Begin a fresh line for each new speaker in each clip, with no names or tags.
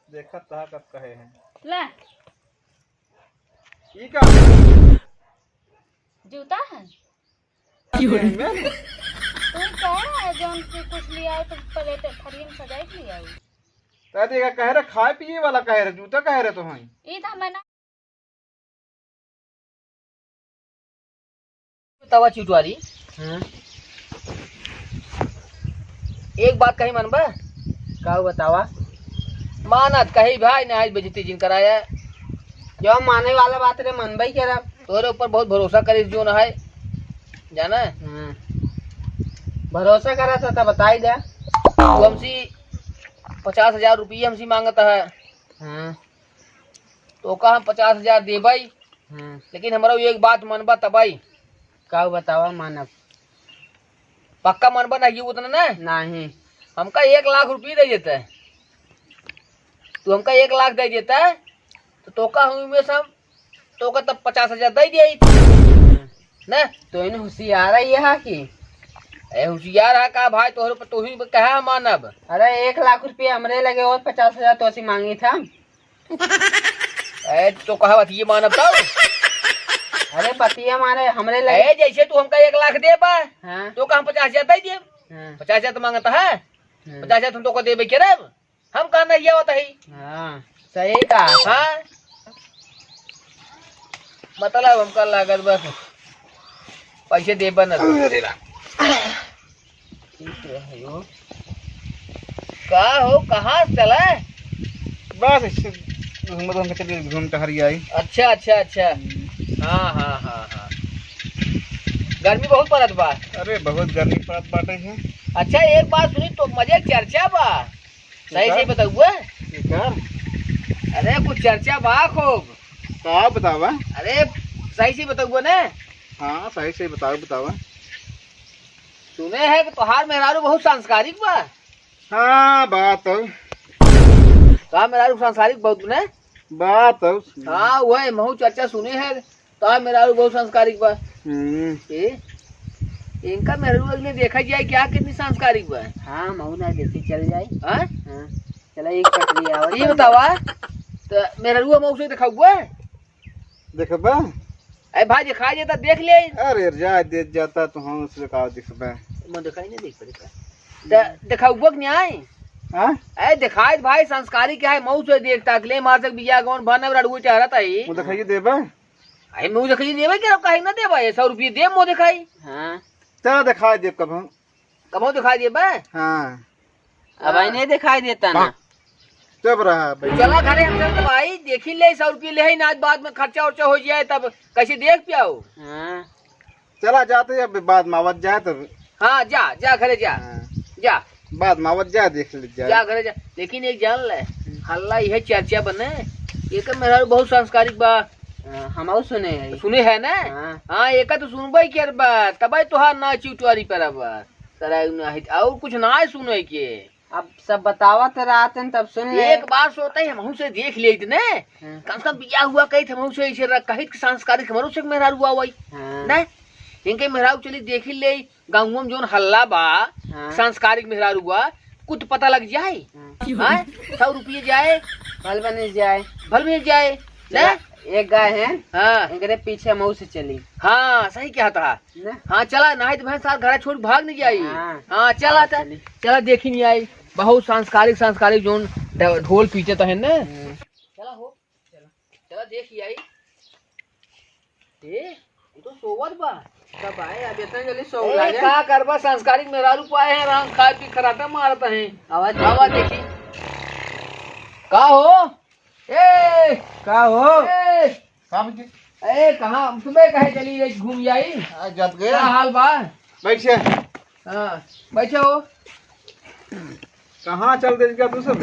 देखा था कब कहे हैं
ले
ये का
जूता है
में
तुम कह रहा है जौन की कुछ लिया है तो प्लेट थरिये में सजाई के लिया है
कहते का कह रहे खाए पिए वाला कह रहे जूता कह रहे तुम्हें
ये था मैंने
बतावा चिटवारी। एक बात कही मन बा
का बतावा।
मानत कही भाई ने आज बेजती जिन कराया
जो माने वाला बात रे मन भाई कह
तोरे ऊपर बहुत भरोसा करिस जो न है जाना
भरोसा करा था बताई दे।
तू हमसी 50,000 रुपये हमसी मांगता है तो का हम 50,000 दे भाई लेकिन हमारा एक बात मनबा तबाई
का बतावा मानब
पक्का मनबा नहीं उतना ना
नहीं
हमका 1 लाख रुपये दे देता है तू हमका 1 लाख दे देता है तो तोका हम में सब तोका तब 50,000 दे दिया ना
तो इन होशियार है कि
होशियार है का भाई तोहर तू ही कहा मानब।
अरे 1 लाख रुपये हमरे लगे और 50,000 तो ऐसी मांगी था।
तो कहा ये मानब तब
अरे पतिया मारे हमरे लगे
जैसे तू हमका 1 लाख दे बा तो का हम 50,000 दे दिए 50,000 तो मांगता है 50,000 तुम तो को देबे के रब हम कहा नहीं होता है
सही का
हाँ मतलब हमका लागत बस पैसे दे बन का हो कहाँ चला
बस घूम चलिए घूम टहरी आई।
अच्छा अच्छा अच्छा हाँ हाँ हाँ हाँ गर्मी बहुत पड़त बा।
अरे बहुत गर्मी पड़त बाटे है।
अच्छा एक बात सुनी तो मजे चर्चा बा सही सही बताऊँ अरे कुछ चर्चा बा खूब
का बतावा।
अरे सही से बताऊँ ना
हाँ सही से बताओ बतावा।
सुने है कि तोहार मेहरारू बहुत सांस्कारिक बा।
हाँ बात
तोहार मेहरारू सांस्कारिक बहुत ने
बात
हाँ वह महू चर्चा सुने है तोहार मेहरारू बहुत सांस्कारिक बा। इनका मेहरारू ने देखा जाए क्या कितनी सांस्कारिक बा।
हाँ महू ना देखी चल जाए।
हाँ
चला एक पटरी आओ
ये बतावा तो मेहरारू महू से देखा हुआ
देखबा।
अरे भाई दिखा जाता देख ले।
अरे जा दे जाता तो हम उससे का दिखबा
मैं दिखाई नहीं देख पड़ेगा देखा हुआ कि नहीं आए
हां
ए दिखाई भाई संस्कारी क्या है मऊ से देखता ले मार तक बिया कौन भन रड़ुए चाहता है
मु दिखाई देबा।
आई मऊ दिखाई देबे के काहे ना देबा 100 रुपये दे मो दिखाई।
हाँ
चल दिखाई देब
कब दिखाई देबे।
हाँ
अब आई नहीं दिखाई देता ना
तब रहा भाई
चला घरे हमसे तो भाई देखी ले 100 रुपये ले ही ना आज बाद में खर्चा उर्चा हो जाए तब कैसे देख पियाओ।
हाँ
चला जाते अब बाद मावत जाए तब।
हाँ जा जा घरे जा जा
बाद मावत जा देख ले
जा घरे जा लेकिन एक जान ले हल्ला यह चर्चा बने ये तो मेरा बहुत संस्कारिक बा।
हम
सुने है ना हाँ एक तो सुनबे के बा तब तुहार ना चिटवारी पर और कुछ ना सुने के
अब सब बतावा तो रात तब सुन ले।
एक बार सोता है हम से देख ले ने कम से कम बिया हुआ कही हम से ऐसे कही संस्कारिक हमारो से मेहरा हुआ वही ना इनके मेहरारू चली देखी ले गाँव में जो हल्ला बा संस्कारिक मेहरारू हुआ कुछ पता लग जाए 100 रुपये जाए
भल बने जाए
भल में जाए ना
एक गाय है
हाँ
इनके पीछे मऊ से चली।
हाँ सही क्या था हाँ चला नहीं तो भैंस साथ घर छोड़ भाग नहीं जाई। हाँ चला था चला देखी नहीं आई बहुत सांस्कारिक सांस्कारिक जो ढोल पीछे तो है ना चला हो चला देखी आई ये तो सोवत बा
कब आए अब इतना जल्दी सो
का करबा संस्कारिक मेहरारू पाए हैं रंग खा पी खराटा मारता है
आवाज
आवाज देखी का हो ए
का हो
काम
ए कहाँ तुम्हें कहे चली गई घूम जाई
जत
क्या
गया
हाल बा
बैठे
हाँ बैठे हो
कहाँ चल दे क्या तू सब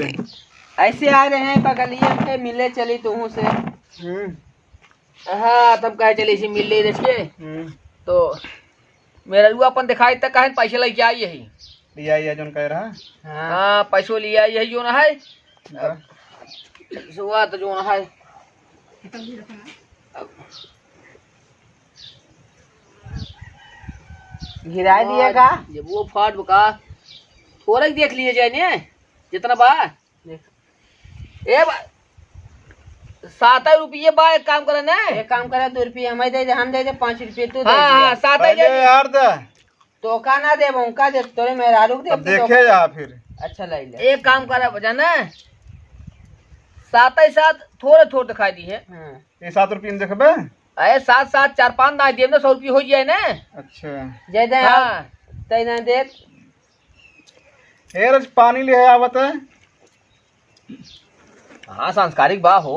ऐसे आ रहे हैं बगलिया पे मिले चली तुहू से।
हाँ तब कहे चली इसी मिल रही देखिए तो मेरा रुआ अपन दिखाई तक कहे पैसे लेके आई यही
लिया ये जोन कह रहा।
हाँ पैसों लिया यही जो ना है सुआ तो जो ना है
गिरा दिएगा
जब वो फाट बका थोड़ा ही देख लिए जाए ने जितना बा ए 7 रुपये बा, एक काम करे ना,
एक काम करे 2 रुपये हमें दे दे, हम दे दे 5 रुपये तू दे
हाँ हाँ 7
पहले यार दे,
तो का ना दे उनका दे तोरे मेहरारू दे
अब देखे जा फिर।
अच्छा ले ले।
एक काम करा बजाना 7 थोड़े थोड़े दिखाई दी है।
हाँ
ये 7 रुपये में देखबे।
अरे 7 4 5 ना देव ना 100 रुपये हो जाए ना।
अच्छा
दे दे
हाँ
तै ना दे
हे रज पानी ले आवत है।
हाँ सांस्कारिक बा हो,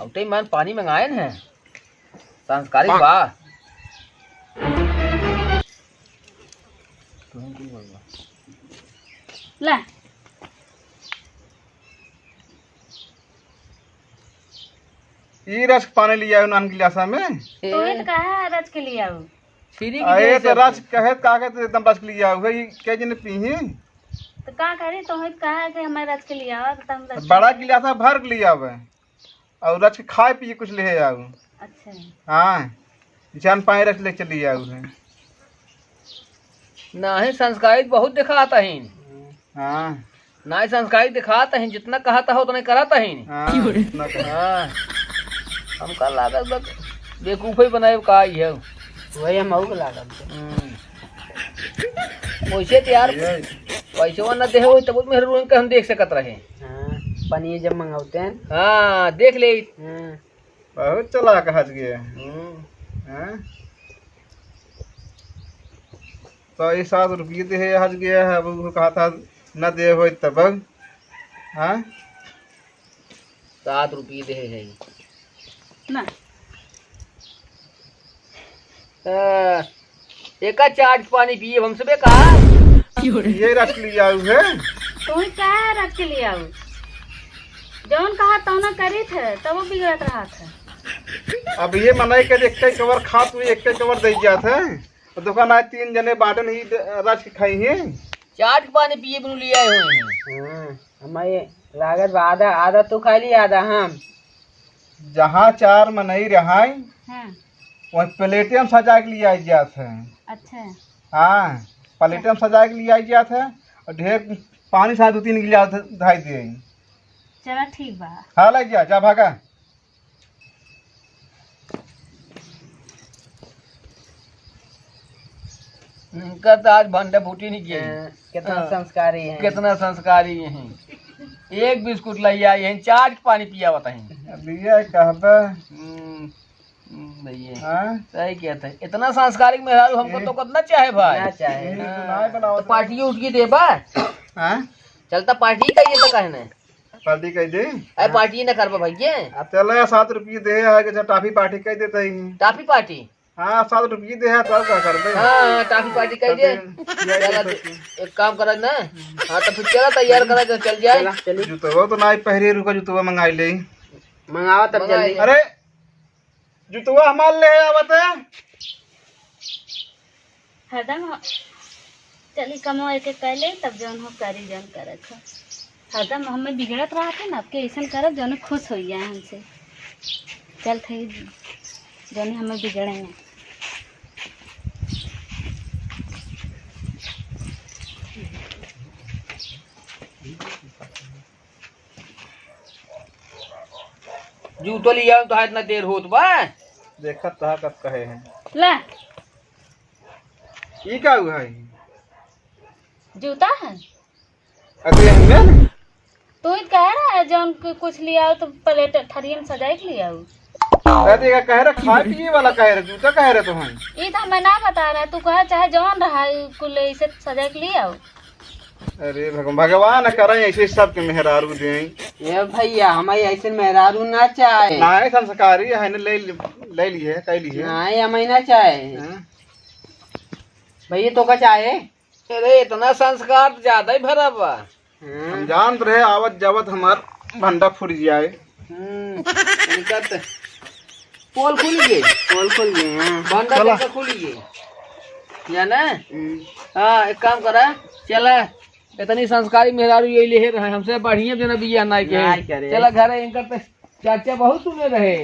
औटे मन पानी मंगाए न है सांस्कारिक बा।
ला
ई रस पानी लिया नान गिलासा में।
तो ये कहा है रच के लिए आओ।
फ्री की
अरे
दे
तो
सब।
रस कहे कागज तो एकदम रस लिया हुआ ये के जन पीही।
तो का करे तो ही कहा है कि हमारे रच के लिए आओ तो हम रच।
बड़ा गिलासा भर के लिया हुआ और रस के खाए पिए कुछ ले आओ।
अच्छा
हाँ जान पाए रस ले चली आओ है।
ना ही संस्कारित बहुत दिखाता है,
हाँ
ना ही संस्कारित दिखाता है, जितना कहता हो उतना कराता है।
हाँ इतना कर।
हाँ हमका लागत बस बेवकूफ ही बनाए का ही है।
वही हम आऊ लागल।
वैसे तो यार
ये
पैसे न दे हो तब मेहर के हम देख सकत रहे।
हाँ पनीर जब मंगाते हैं।
हाँ देख ले।
हाँ
बहुत चला हज गया। हाँ तो ये 7 रुपये दे हज गया है। अब वो कहा था न दे हो तब। हाँ
7 रुपये दे है
ना
एक चार्ज पानी पिए हमसे बे कहा।
ये रस लिया हुआ है।
तो ही कहा है रच के लिए आओ। जौन कहा तो ना करे थे तब वो बिगड़त रहा था।
अब ये मनाई के एक कवर खा तू एक कवर दे जात है। तो दुकान आए 3 जने बाटन ही रस के खाई है।
चार्ज पानी पिए बिनु लिया हुए हैं।
हाँ हमारे लागत बा आधा आधा तू खा ली आधा हम।
जहाँ 4 मनई रहाई
हाँ
वही प्लेटे में सजा के लिए आई जात है।
अच्छा
हाँ प्लेटे में सजा के लिए आई जात है और ढेर पानी साथ 2-3 गिलास धाई दे।
चला ठीक बा।
हाँ लग गया जा भागा।
इनका तो आज भंडा फूटी नहीं किया।
हाँ, कितना
हाँ।
संस्कारी है।
कितना संस्कारी है। एक बिस्कुट लाई आई है, चार्ज पानी पिया बताए।
अब ये कहबे।
भैया
हाँ
सही कहता है, इतना संस्कारिक मेहरारू हमको तो कितना चाहे भाई।
ना चाहे।
यही तो नाय बनाओ।
तो पार्टी उठ के देबा
हाँ
चलता पार्टी का ये तो कहना है।
पार्टी कह दे।
अरे पार्टी न कर भैया,
अब चल 7 रुपये दे है कि टाफी पार्टी कह देते ही।
Toffee party.
हाँ 7 रुपये दे है तब क्या कर दे।
हाँ टाफी पार्टी कह दे। चला एक काम करा ना। हाँ तो फिर चला तैयार करा तो चल जाए।
चलिए
जूतो तो नाई पहरे रुका जूतो मंगाई ले।
मंगाओ तब
मंगाए।
जल्दी।
अरे जूतवा हमार ले आवत है।
हरदम चली कमो एक कर ले तब जौन हो करी जौन करत हो। हरदम हमें बिगड़त रहा थे ना आपके ऐसा करब जौन खुश हो जाए हमसे। चल थे जौन हमें बिगड़े हैं।
जूतो लिया तो इतना देर होत बा।
देखत था कब कहे हैं।
ला
ये क्या हुआ है?
जूता है
अगले हमें
तू ही कह रहा है जौन कुछ लिया तो प्लेट थरियम सजाए के लिया
अरे का कह रहा खाए पिए वाला कह रहा जूता कह रहा तुम।
ये तो हमें ना बता रहा है। तू कह चाहे जौन रहा कुल इसे सजा के लिया
अरे भगवान करे ऐसे सबके मेहरारू दे।
ये भैया हमारे ऐसे मेहरारू ना चाहे।
ना संस्कारी है ना ले लिए कह लिए।
ना हमें ना चाहे
हाँ?
भैया तो का चाहे।
अरे इतना संस्कार तो ज्यादा ही भरा बा।
हम जान रहे आवत जावत हमार भंडा फुट जाए।
निकट पोल खुल गए।
खोल खोल गए हैं।
भंडा
चला।
कैसे खुल गए जाना। हाँ एक काम करा चला, इतनी संस्कारी मेहरारू यही ले रहे हमसे बढ़िया जना बिया ना
नाई
के।
करे।
चला घर इनका चाचा बहुत सुने रहे।